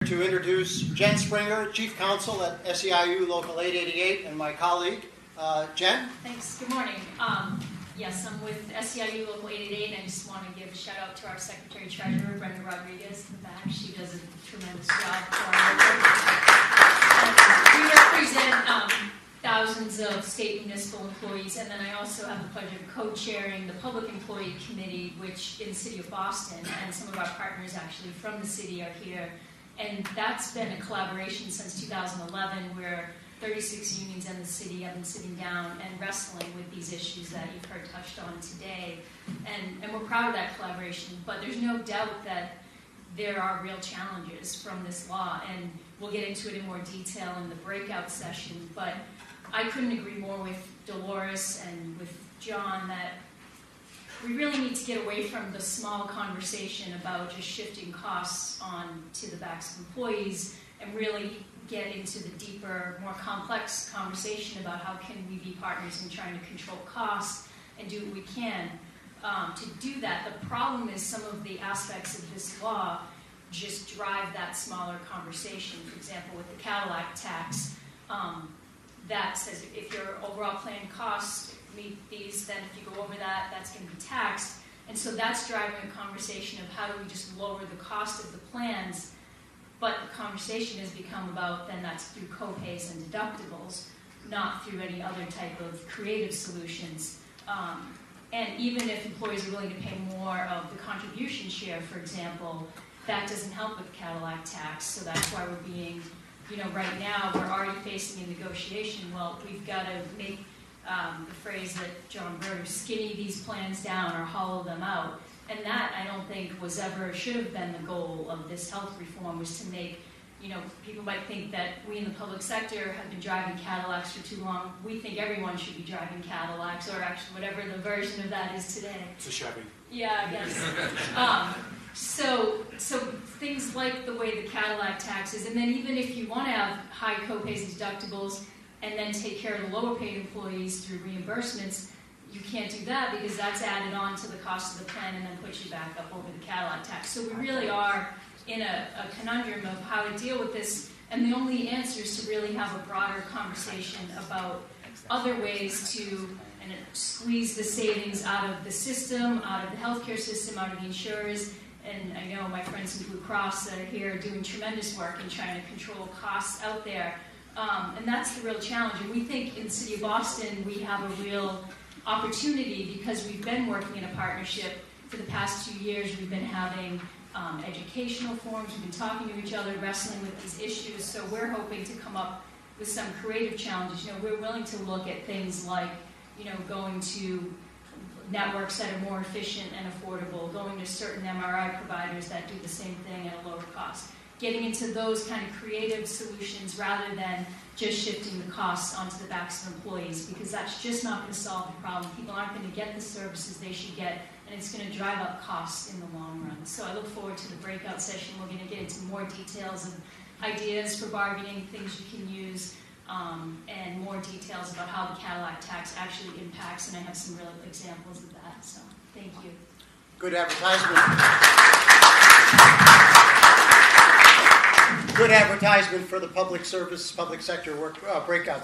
To introduce Jen Springer, Chief Counsel at SEIU Local 888, and my colleague, Jen. Thanks. Good morning. Yes, I'm with SEIU Local 888, and I just want to give a shout out to our Secretary Treasurer, Brenda Rodriguez, in the back. She does a tremendous job for our local. We represent thousands of state municipal employees, and then I also have the pleasure of co-chairing the Public Employee Committee, which in the city of Boston, and some of our partners actually from the city are here. And that's been a collaboration since 2011, where 36 unions in the city have been sitting down and wrestling with these issues that you've heard touched on today. And we're proud of that collaboration, but there's no doubt that there are real challenges from this law, and we'll get into it in more detail in the breakout session. But I couldn't agree more with Dolores and with John that we really need to get away from the small conversation about just shifting costs on to the backs of employees and really get into the deeper, more complex conversation about how can we be partners in trying to control costs and do what we can. To do that, the problem is some of the aspects of this law just drive that smaller conversation. For example, with the Cadillac Tax, that says if your overall planned costs meet these, then if you go over that, that's going to be taxed. And so that's driving a conversation of how do we just lower the cost of the plans. But the conversation has become about then that's through co-pays and deductibles, not through any other type of creative solutions. And even if employees are willing to pay more of the contribution share, for example, that doesn't help with the Cadillac Tax. So that's why we're being, right now we're already facing a negotiation. Well, we've got to make the phrase that John Berger, skinny these plans down or hollow them out. And that, I don't think, should have been the goal of this health reform, was to make, people might think that we in the public sector have been driving Cadillacs for too long. We think everyone should be driving Cadillacs, or actually whatever the version of that is today. It's a Chevy. Yeah, I guess. So things like the way the Cadillac tax is, and then even if you want to have high co-pays and deductibles, and then take care of the lower paid employees through reimbursements, you can't do that because that's added on to the cost of the plan and then puts you back up over the Cadillac tax. So we really are in a conundrum of how to deal with this, and the only answer is to really have a broader conversation about other ways to squeeze the savings out of the system, out of the healthcare system, out of the insurers. And I know my friends in Blue Cross that are here doing tremendous work in trying to control costs out there. And that's the real challenge. And we think in the city of Boston we have a real opportunity because we've been working in a partnership for the past 2 years. We've been having educational forums. We've been talking to each other, wrestling with these issues. So we're hoping to come up with some creative challenges. We're willing to look at things like, going to networks that are more efficient and affordable, going to certain MRI providers that do the same thing at a lower cost. Getting into those kind of creative solutions rather than just shifting the costs onto the backs of employees, because that's just not going to solve the problem. People aren't going to get the services they should get, and it's going to drive up costs in the long run. So I look forward to the breakout session. We're going to get into more details and ideas for bargaining, things you can use, and more details about how the Cadillac tax actually impacts, and I have some real examples of that. So thank you. Good advertisement. Good advertisement for the public service, public sector work breakout session.